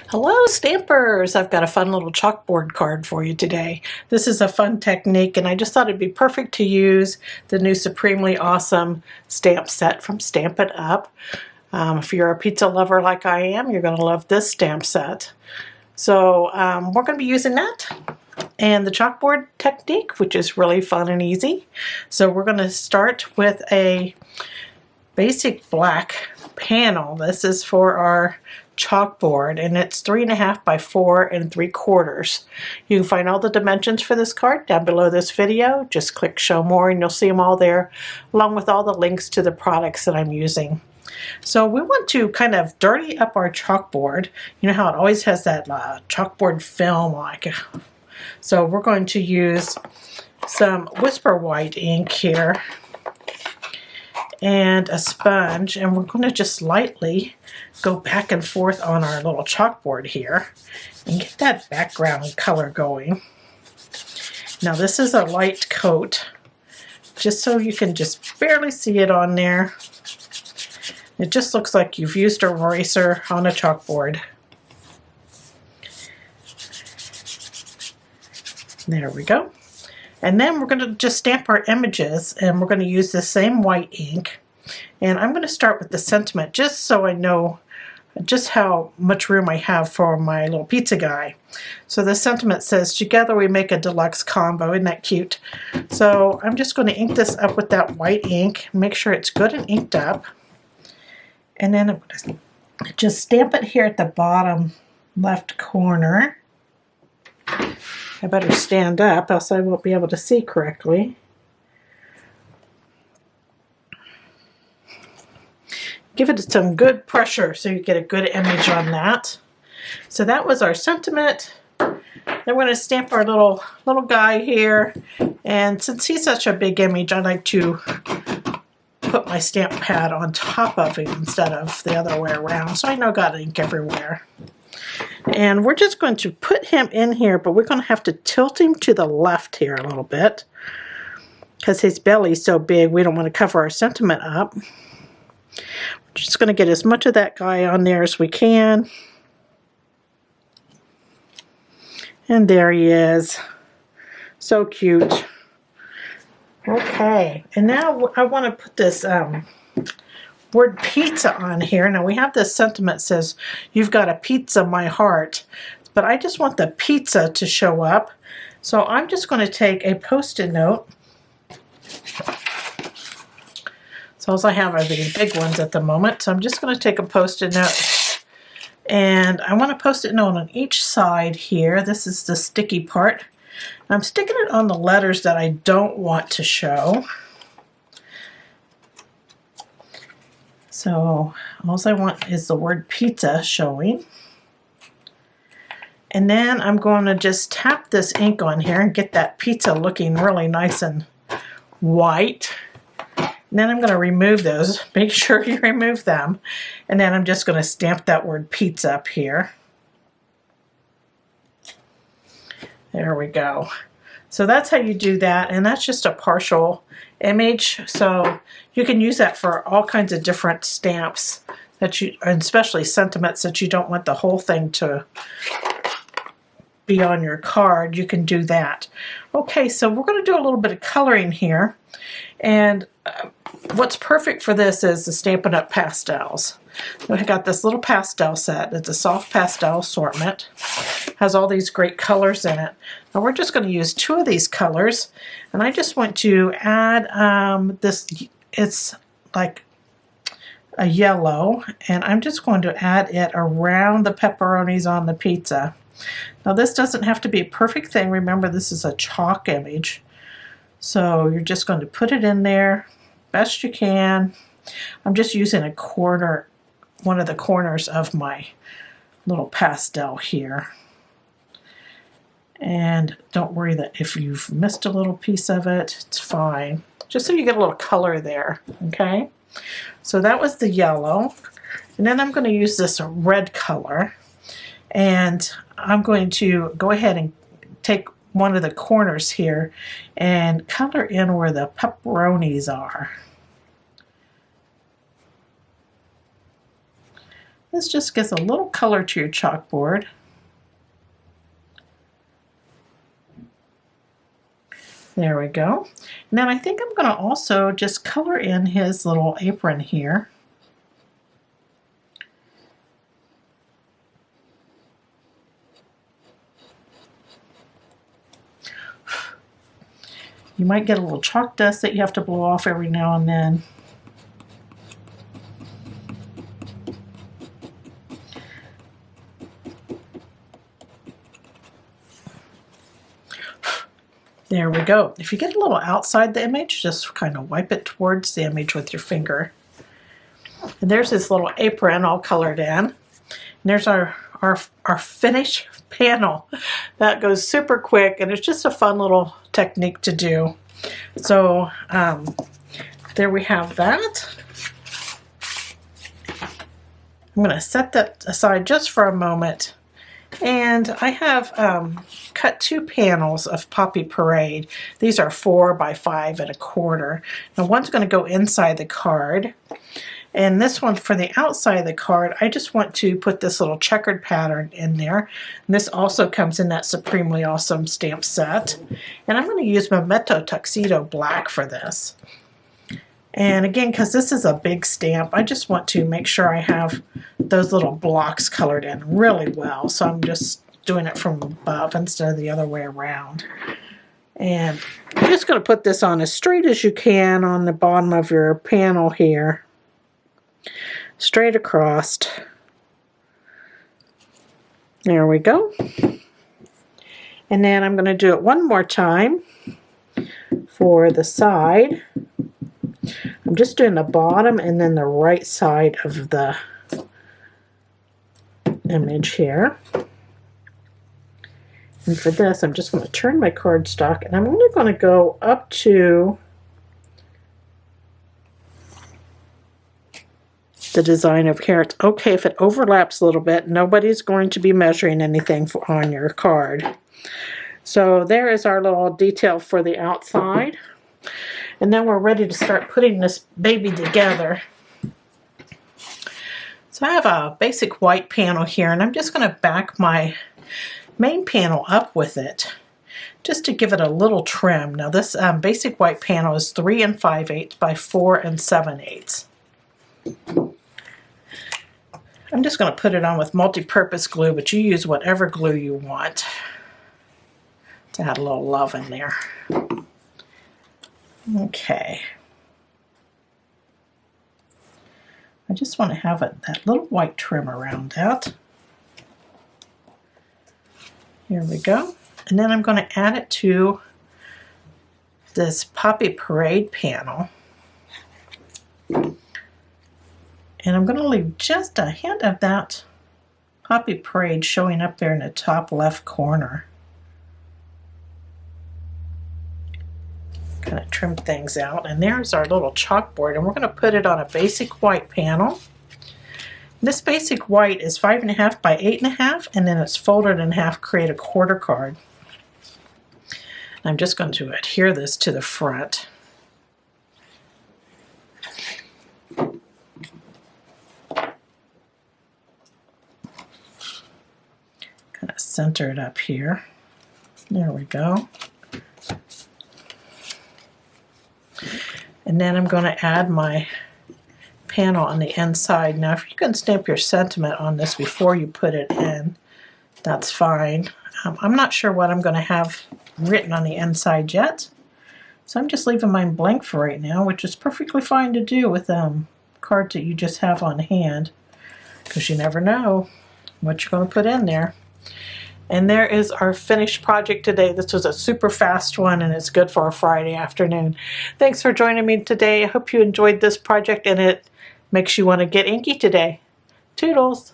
Hello Stampers! I've got a fun little chalkboard card for you today. This is a fun technique and I just thought it'd be perfect to use the new Supremely Awesome stamp set from Stampin Up. If you're a pizza lover like I am, you're going to love this stamp set. So we're going to be using that and the chalkboard technique, which is really fun and easy. So we're going to start with a basic black panel. This is for our chalkboard and it's 3.5 by 4 3/4. You can find all the dimensions for this card down below this video. Just click show more and you'll see them all there, along with all the links to the products that I'm using. So we want to kind of dirty up our chalkboard. You know how it always has that chalkboard film like. So we're going to use some Whisper White ink here and a sponge, and we're going to just lightly go back and forth on our little chalkboard here and get that background color going. Now this is a light coat, just so you can just barely see it on there. It just looks like you've used an eraser on a chalkboard. There we go. And then we're going to just stamp our images, and we're going to use the same white ink. And I'm going to start with the sentiment just so I know just how much room I have for my little pizza guy. So the sentiment says, "Together we make a deluxe combo." Isn't that cute? So I'm just going to ink this up with that white ink, make sure it's good and inked up. And then I'm going to just stamp it here at the bottom left corner. I better stand up, else I won't be able to see correctly. Give it some good pressure so you get a good image on that. So that was our sentiment. Then we're going to stamp our little guy here. And since he's such a big image, I like to put my stamp pad on top of him instead of the other way around. So I know I got ink everywhere. And we're just going to put him in here, but we're going to have to tilt him to the left here a little bit because his belly's so big we don't want to cover our sentiment up. We're just going to get as much of that guy on there as we can. And there he is. So cute. Okay, and now I want to put this word pizza on here. Now we have this sentiment says, "You've got a pizza, my heart," but I just want the pizza to show up. So I'm just going to take a Post-it note. So all I have are these big ones at the moment. So I'm just going to take a Post-it note, and I want a Post-it note on each side here. This is the sticky part. I'm sticking it on the letters that I don't want to show. So all I want is the word pizza showing. And then I'm going to just tap this ink on here and get that pizza looking really nice and white. And then I'm going to remove those. Make sure you remove them. And then I'm just going to stamp that word pizza up here. There we go. So that's how you do that, and that's just a partial image. So you can use that for all kinds of different stamps that you, and especially sentiments that you don't want the whole thing to be on your card. You can do that. Okay, so we're going to do a little bit of coloring here, and what's perfect for this is the Stampin' Up! Pastels. So I got this little pastel set. It's a soft pastel assortment. Has all these great colors in it. Now we're just going to use 2 of these colors, and I just want to add this. It's like a yellow, and I'm just going to add it around the pepperonis on the pizza. Now this doesn't have to be a perfect thing. Remember, this is a chalk image, so you're just going to put it in there best you can. I'm just using a corner, one of the corners of my little pastel here. And don't worry that if you've missed a little piece of it, it's fine. Just so you get a little color there, okay? So that was the yellow. And then I'm going to use this red color. And I'm going to go ahead and take one of the corners here and color in where the pepperonis are. This just gives a little color to your chalkboard. There we go. And then I think I'm going to also just color in his little apron here. You might get a little chalk dust that you have to blow off every now and then. There we go. If you get a little outside the image, just kind of wipe it towards the image with your finger. And there's this little apron all colored in. And there's our finished panel. That goes super quick, and it's just a fun little technique to do. So there we have that. I'm going to set that aside just for a moment. And I have cut 2 panels of Poppy Parade. These are 4 by 5 1/4. Now one's going to go inside the card. And this one for the outside of the card, I just want to put this little checkered pattern in there. And this also comes in that Supremely Awesome stamp set. And I'm going to use Memento Tuxedo Black for this. And again, because this is a big stamp, I just want to make sure I have those little blocks colored in really well. So I'm just doing it from above instead of the other way around. And I'm just going to put this on as straight as you can on the bottom of your panel here. Straight across. There we go. And then I'm going to do it one more time for the side. I'm just doing the bottom and then the right side of the image here. And for this, I'm just going to turn my cardstock, and I'm only going to go up to the design of here. It's okay if it overlaps a little bit. Nobody's going to be measuring anything on your card. So there is our little detail for the outside. And then we're ready to start putting this baby together. So I have a basic white panel here, and I'm just going to back my main panel up with it just to give it a little trim. Now this basic white panel is 3 5/8 by 4 7/8. I'm just going to put it on with multi-purpose glue, but you use whatever glue you want to add a little love in there. Okay. I just want to have that little white trim around that. Here we go. And then I'm going to add it to this Poppy Parade panel. And I'm going to leave just a hint of that Poppy Parade showing up there in the top left corner. Kind of trim things out, and there's our little chalkboard, and we're going to put it on a basic white panel. This basic white is 5 1/2 by 8 1/2, and then it's folded in half, create a quarter card. And I'm just going to adhere this to the front. Kind of center it up here. There we go. And then I'm going to add my panel on the inside. Now, if you can stamp your sentiment on this before you put it in, that's fine. I'm not sure what I'm going to have written on the inside yet, so I'm just leaving mine blank for right now, which is perfectly fine to do with cards that you just have on hand, because you never know what you're going to put in there. And there is our finished project today. This was a super fast one, and it's good for a Friday afternoon. Thanks for joining me today. I hope you enjoyed this project, and it makes you want to get inky today. Toodles!